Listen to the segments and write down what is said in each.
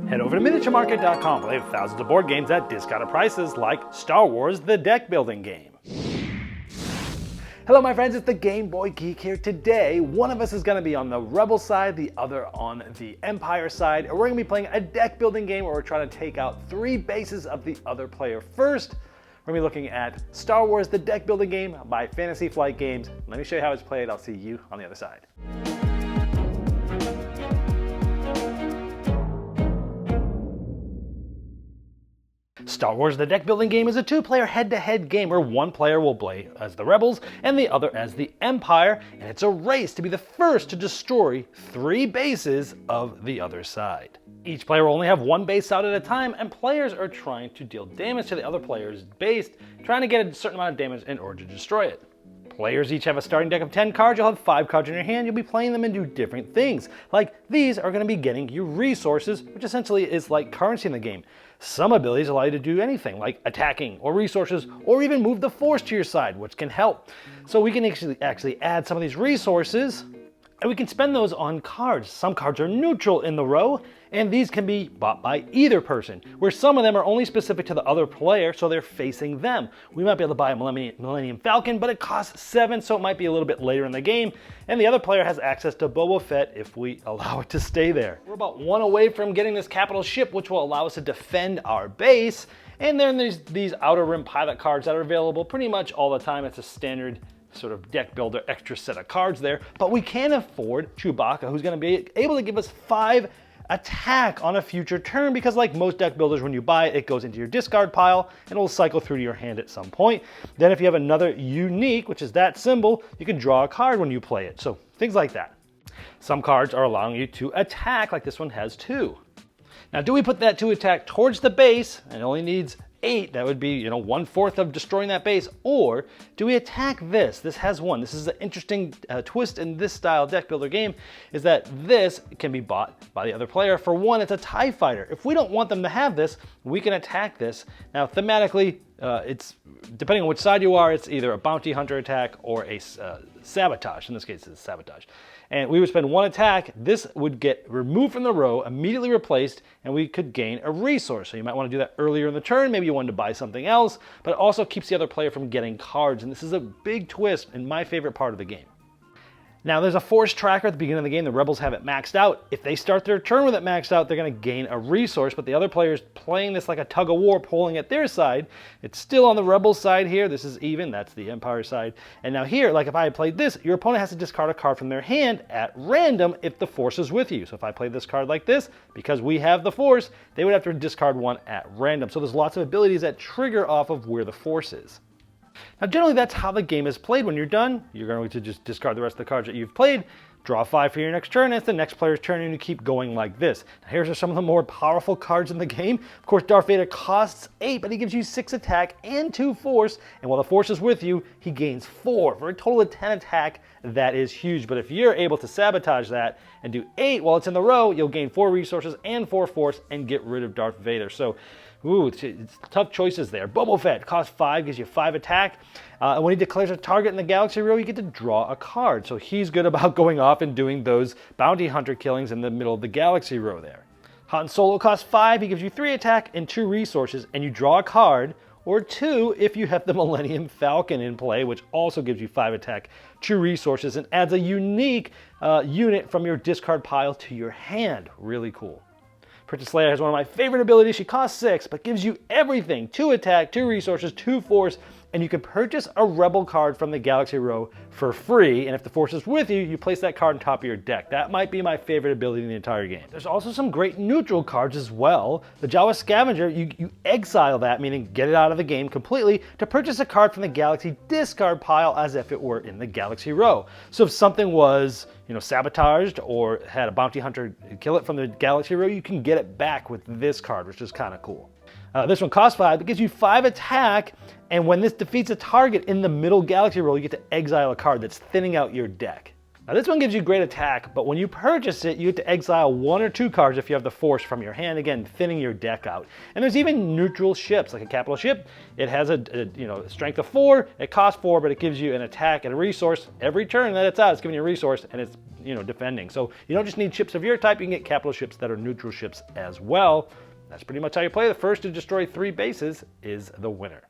Head over to miniaturemarket.com. They have thousands of board games at discounted prices like Star Wars the Deckbuilding Game. Hello my friends, it's the Game Boy Geek here. Today, one of us is going to be on the Rebel side, the other on the Empire side, and we're going to be playing a deck building game where we're trying to take out 3 bases of the other player first. We're going to be looking at Star Wars the Deckbuilding Game by Fantasy Flight Games. Let me show you how it's played. I'll see you on the other side. Star Wars the Deckbuilding Game is a 2-player head-to-head game where one player will play as the Rebels and the other as the Empire, and it's a race to be the first to destroy 3 bases of the other side. Each player will only have 1 base out at a time, and players are trying to deal damage to the other player's base, trying to get a certain amount of damage in order to destroy it. Players each have a starting deck of 10 cards. You'll have 5 cards in your hand. You'll be playing them and do different things. Like these are going to be getting you resources, which essentially is like currency in the game. Some abilities allow you to do anything like attacking or resources or even move the force to your side, which can help. So we can actually add some of these resources and we can spend those on cards. Some cards are neutral in the row, and these can be bought by either person, where some of them are only specific to the other player, so they're facing them. We might be able to buy a Millennium Falcon, but it costs 7, so it might be a little bit later in the game, and the other player has access to Boba Fett if we allow it to stay there. We're about 1 away from getting this capital ship, which will allow us to defend our base, and then there's these Outer Rim pilot cards that are available pretty much all the time. It's a standard sort of deck builder extra set of cards there, but we can afford Chewbacca, who's going to be able to give us 5 attack on a future turn, because like most deck builders, when you buy it, it goes into your discard pile and it will cycle through to your hand at some point. Then if you have another unique, which is that symbol, you can draw a card when you play it. So things like that. Some cards are allowing you to attack, like this one has 2. Now, do we put that 2 attack towards the base and it only needs 8, that would be, 1/4 of destroying that base, or do we attack this? This has 1. This is an interesting twist in this style deck builder game, is that this can be bought by the other player. For 1, it's a TIE fighter. If we don't want them to have this, we can attack this. Now, thematically, it's depending on which side you are, it's either a bounty hunter attack or a sabotage. In this case, it's sabotage. And we would spend 1 attack. This would get removed from the row, immediately replaced, and we could gain a resource. So you might want to do that earlier in the turn. Maybe you wanted to buy something else, but it also keeps the other player from getting cards. And this is a big twist and my favorite part of the game. Now, there's a force tracker at the beginning of the game. The Rebels have it maxed out. If they start their turn with it maxed out, they're going to gain a resource, but the other player's playing this like a tug of war, pulling at their side. It's still on the Rebels side here. This is even. That's the Empire side. And now here, like if I had played this, your opponent has to discard a card from their hand at random if the force is with you. So if I played this card like this, because we have the force, they would have to discard 1 at random. So there's lots of abilities that trigger off of where the force is. Now, generally, that's how the game is played. When you're done, you're going to just discard the rest of the cards that you've played, draw 5 for your next turn, and it's the next player's turn, and you keep going like this. Now, here's some of the more powerful cards in the game. Of course, Darth Vader costs 8, but he gives you 6 attack and 2 force, and while the force is with you, he gains 4 for a total of 10 attack. That is huge, but if you're able to sabotage that and do 8 while it's in the row, you'll gain 4 resources and 4 force and get rid of Darth Vader. So, it's tough choices there. Boba Fett costs 5, gives you 5 attack. And when he declares a target in the galaxy row, you get to draw a card. So he's good about going off and doing those bounty hunter killings in the middle of the galaxy row there. Han Solo costs 5, he gives you 3 attack and 2 resources, and you draw a card, or 2 if you have the Millennium Falcon in play, which also gives you 5 attack, 2 resources, and adds a unique unit from your discard pile to your hand. Really cool. Princess Leia has one of my favorite abilities. She costs 6, but gives you everything. 2 attack, 2 resources, 2 force, and you can purchase a Rebel card from the Galaxy Row for free, and if the force is with you, you place that card on top of your deck. That might be my favorite ability in the entire game. There's also some great neutral cards as well. The Jawa Scavenger, you exile that, meaning get it out of the game completely, to purchase a card from the Galaxy discard pile as if it were in the Galaxy Row. So if something was, sabotaged or had a bounty hunter kill it from the Galaxy Row, you can get it back with this card, which is kind of cool. This one costs 5, it gives you 5 attack, and when this defeats a target in the middle Galaxy Row, you get to exile a card that's thinning out your deck. Now this one gives you great attack, but when you purchase it, you get to exile 1 or 2 cards if you have the force from your hand, again, thinning your deck out. And there's even neutral ships, like a capital ship. It has a strength of 4, it costs 4, but it gives you an attack and a resource. Every turn that it's out, it's giving you a resource, and it's defending. So you don't just need ships of your type, you can get capital ships that are neutral ships as well. That's pretty much how you play. The first to destroy 3 bases is the winner.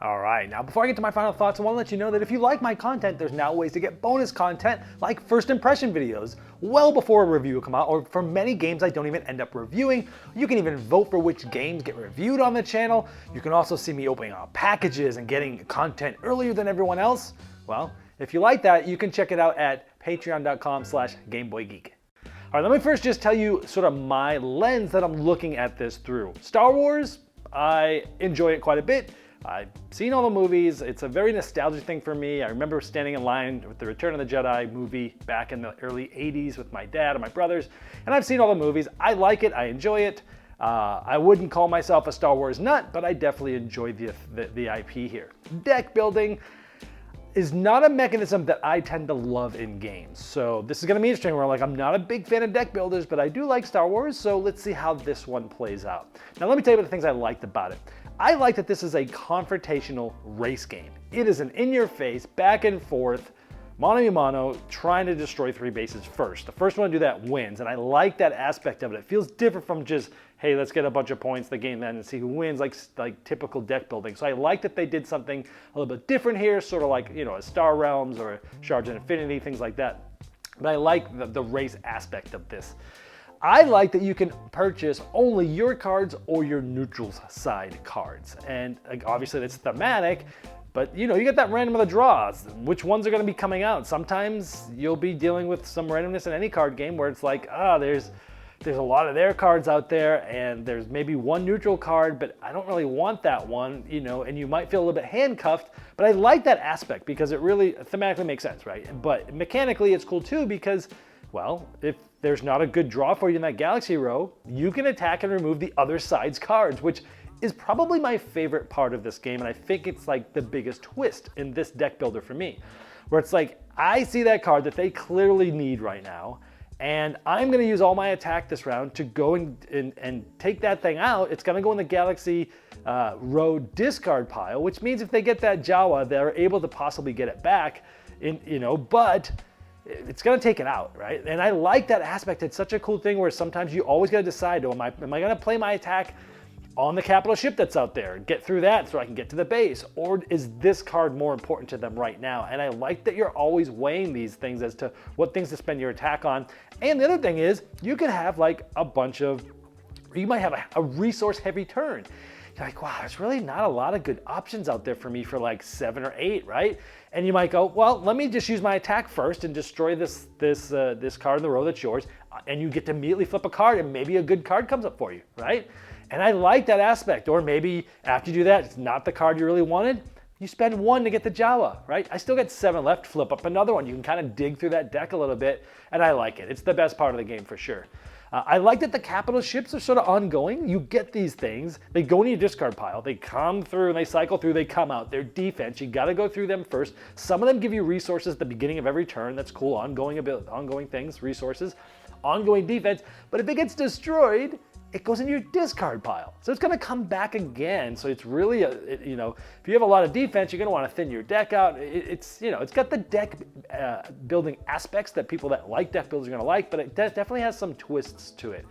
All right, now before I get to my final thoughts, I want to let you know that if you like my content, there's now ways to get bonus content like first impression videos well before a review will come out, or for many games I don't even end up reviewing. You can even vote for which games get reviewed on the channel. You can also see me opening up packages and getting content earlier than everyone else. Well, if you like that, you can check it out at patreon.com/GameBoyGeek. All right, let me first just tell you sort of my lens that I'm looking at this through. Star Wars, I enjoy it quite a bit. I've seen all the movies. It's a very nostalgic thing for me. I remember standing in line with the Return of the Jedi movie back in the early 80s with my dad and my brothers, and I've seen all the movies. I like it. I enjoy it. I wouldn't call myself a Star Wars nut, but I definitely enjoy the IP here. Deck building is not a mechanism that I tend to love in games. So this is gonna be interesting where I'm not a big fan of deck builders, but I do like Star Wars, so let's see how this one plays out. Now let me tell you about the things I liked about it. I like that this is a confrontational race game. It is an in-your-face, back and forth, mano-a-mano, trying to destroy 3 bases first. The first one to do that wins, and I like that aspect of it. It feels different from just, hey, let's get a bunch of points the game then and see who wins, like typical deck building. So I like that they did something a little bit different here, sort of like, a Star Realms or a Shards of Infinity, things like that. But I like the race aspect of this. I like that you can purchase only your cards or your neutral side cards. And obviously it's thematic, but you get that random of the draws. Which ones are going to be coming out? Sometimes you'll be dealing with some randomness in any card game where it's like, there's a lot of their cards out there and there's maybe one neutral card, but I don't really want that one, and you might feel a little bit handcuffed. But I like that aspect because it really thematically makes sense, right? But mechanically it's cool too because, well, if there's not a good draw for you in that galaxy row, you can attack and remove the other side's cards, which is probably my favorite part of this game, and I think it's like the biggest twist in this deck builder for me, where it's like, I see that card that they clearly need right now, and I'm gonna use all my attack this round to go and take that thing out. It's gonna go in the galaxy row discard pile, which means if they get that Jawa, they're able to possibly get it back, but it's gonna take it out, right? And I like that aspect. It's such a cool thing where sometimes you always gotta decide, am I gonna play my attack on the capital ship that's out there, get through that so I can get to the base, or is this card more important to them right now? And I like that you're always weighing these things as to what things to spend your attack on. And the other thing is, you could have you might have a resource heavy turn. You're like, wow, there's really not a lot of good options out there for me for like 7 or 8, right? And you might go, well, let me just use my attack first and destroy this card in the row that's yours, and you get to immediately flip a card, and maybe a good card comes up for you, right? And I like that aspect. Or maybe after you do that, it's not the card you really wanted, you spend 1 to get the Jawa, right? I still got 7 left, flip up another one. You can kind of dig through that deck a little bit, and I like it. It's the best part of the game for sure. I like that the capital ships are sort of ongoing. You get these things, they go in your discard pile, they come through and they cycle through, they come out. They're defense, you gotta go through them first. Some of them give you resources at the beginning of every turn. That's cool, ongoing things, resources, ongoing defense. But if it gets destroyed, it goes in your discard pile. So it's gonna come back again. So it's really, if you have a lot of defense, you're gonna wanna thin your deck out. It's got the deck building aspects that people that like deck builders are gonna like, but it definitely has some twists to it.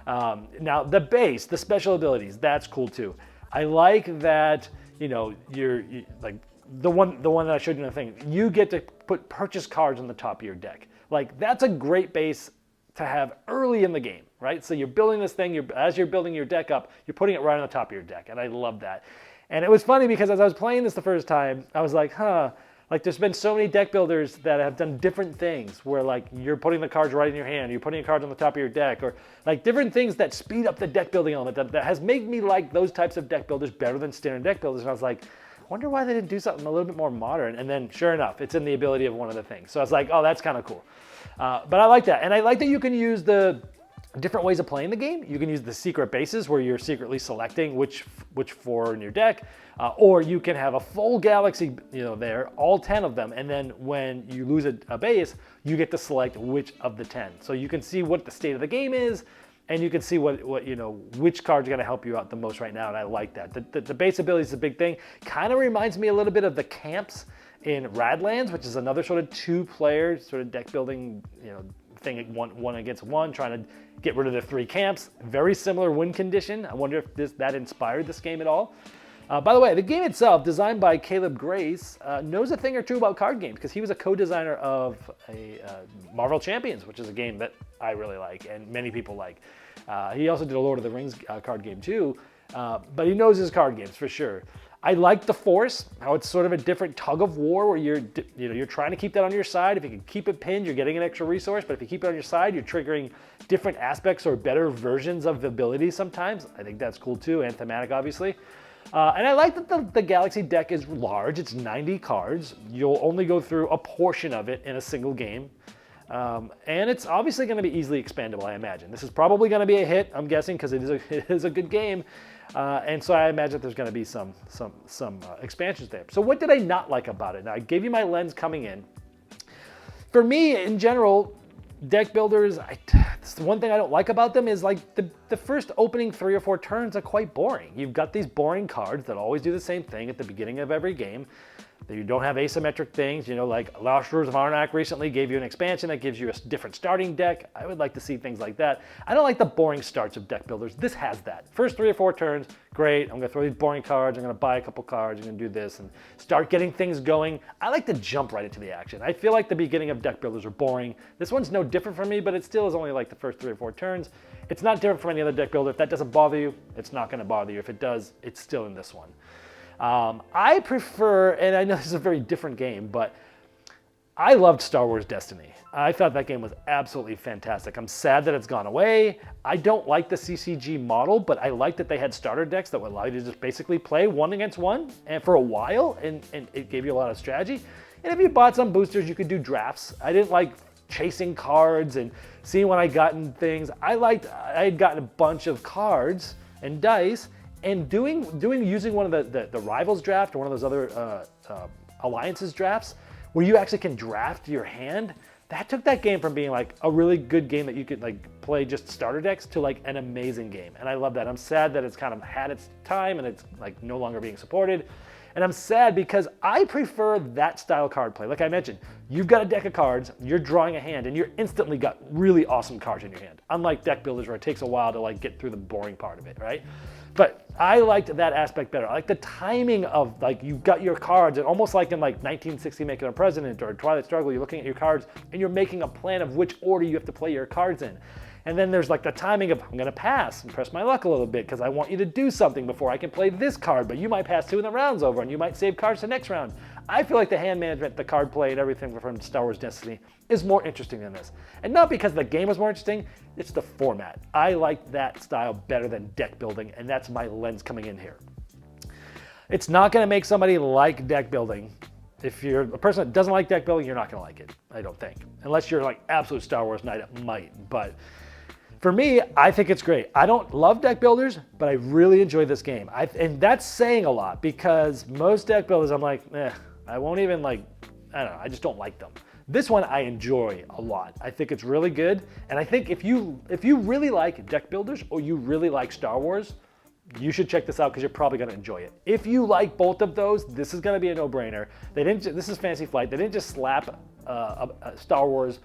Now the base, the special abilities, that's cool too. I like that, you're like the one that I showed you in the thing, you get to put purchase cards on the top of your deck. Like that's a great base to have early in the game, right? So you're building this thing, as you're building your deck up, you're putting it right on the top of your deck, and I love that. And it was funny because as I was playing this the first time, I was like, like there's been so many deck builders that have done different things where like you're putting the cards right in your hand, you're putting your cards on the top of your deck, or like different things that speed up the deck building element that has made me like those types of deck builders better than standard deck builders. And I was like, I wonder why they didn't do something a little bit more modern. And then sure enough, it's in the ability of one of the things. So I was like, oh, that's kind of cool. But I like that. And I like that you can use the different ways of playing the game. You can use the secret bases where you're secretly selecting which 4 in your deck, or you can have a full galaxy, there, all 10 of them, and then when you lose a base, you get to select which of the 10. So you can see what the state of the game is, and you can see which card's going to help you out the most right now, and I like that. The base ability is a big thing. Kind of reminds me a little bit of the camps in Radlands, which is another sort of 2-player sort of deck building, thing, one against one, trying to get rid of the 3 camps. Very similar win condition. I wonder if that inspired this game at all. By the way, the game itself, designed by Caleb Grace, knows a thing or two about card games because he was a co-designer of Marvel Champions, which is a game that I really like and many people like. He also did a Lord of the Rings card game too, but he knows his card games for sure. I like the Force, how it's sort of a different tug of war where you're trying to keep that on your side. If you can keep it pinned, you're getting an extra resource, but if you keep it on your side, you're triggering different aspects or better versions of the abilities sometimes. I think that's cool too, and thematic obviously. And I like that the Galaxy deck is large. It's 90 cards. You'll only go through a portion of it in a single game. And it's obviously going to be easily expandable, I imagine. This is probably going to be a hit, I'm guessing, because it is a good game. And so I imagine there's going to be some expansions there. So what did I not like about it? Now, I gave you my lens coming in. For me, in general, deck builders, the one thing I don't like about them is like the first opening 3 or 4 turns are quite boring. You've got these boring cards that always do the same thing at the beginning of every game. You don't have asymmetric things, like Lashrurs of Arnak recently gave you an expansion that gives you a different starting deck. I would like to see things like that. I don't like the boring starts of deck builders. This has that. First 3 or 4 turns, great. I'm gonna throw these boring cards. I'm gonna buy a couple cards. I'm gonna do this and start getting things going. I like to jump right into the action. I feel like the beginning of deck builders are boring. This one's no different for me, but it still is only like the first 3 or 4 turns. It's not different from any other deck builder. If that doesn't bother you, it's not gonna bother you. If it does, it's still in this one. I prefer, and I know this is a very different game, but I loved Star Wars Destiny. I thought that game was absolutely fantastic. I'm sad that it's gone away. I don't like the CCG model, but I like that they had starter decks that would allow you to just basically play 1 against 1 and for a while, and it gave you a lot of strategy. And if you bought some boosters, you could do drafts. I didn't like chasing cards and seeing what I got in things. I had gotten a bunch of cards and dice, and using one of the Rivals draft or one of those other Alliances drafts where you actually can draft your hand, that took that game from being like a really good game that you could like play just starter decks to like an amazing game. And I love that. I'm sad that it's kind of had its time and it's like no longer being supported. And I'm sad because I prefer that style card play. Like I mentioned, you've got a deck of cards, you're drawing a hand, and you're instantly got really awesome cards in your hand. Unlike deck builders where it takes a while to like get through the boring part of it, right? But I liked that aspect better. I like the timing of like you've got your cards, and almost like in like 1960 Making a President or Twilight Struggle, you're looking at your cards and you're making a plan of which order you have to play your cards in. And then there's like the timing of I'm gonna pass and press my luck a little bit because I want you to do something before I can play this card, but you might pass 2 and the round's over and you might save cards to next round. I feel like the hand management, the card play, and everything from Star Wars Destiny is more interesting than this. And not because the game was more interesting, it's the format. I like that style better than deck building, and that's my lens coming in here. It's not gonna make somebody like deck building. If you're a person that doesn't like deck building, you're not gonna like it, I don't think. Unless you're like absolute Star Wars nut, it might, but for me, I think it's great. I don't love deck builders, but I really enjoy this game. And that's saying a lot because most deck builders, I'm like, I won't even like, I don't know, I just don't like them. This one I enjoy a lot. I think it's really good. And I think if you really like deck builders or you really like Star Wars, you should check this out because you're probably gonna enjoy it. If you like both of those, this is gonna be a no-brainer. This is Fantasy Flight. They didn't just slap Star Wars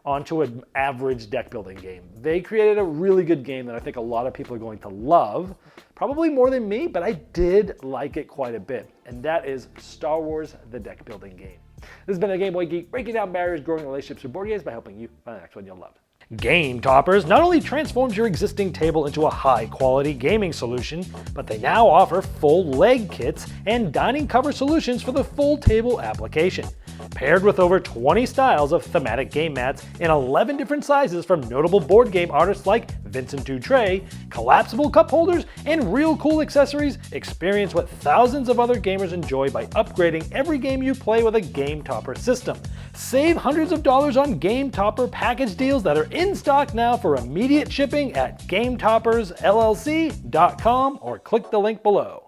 onto an average deck building game. They created a really good game that I think a lot of people are going to love, probably more than me, but I did like it quite a bit. And that is Star Wars the Deck Building Game. This has been a Game Boy Geek, breaking down barriers, growing relationships with board games by helping you find the next one you'll love. Game Toppers not only transforms your existing table into a high-quality gaming solution, but they now offer full leg kits and dining cover solutions for the full table application. Paired with over 20 styles of thematic game mats in 11 different sizes from notable board game artists like Vincent Dutray, collapsible cup holders, and real cool accessories, experience what thousands of other gamers enjoy by upgrading every game you play with a Game Topper system. Save hundreds of dollars on Game Topper package deals that are in stock now for immediate shipping at GameToppersLLC.com or click the link below.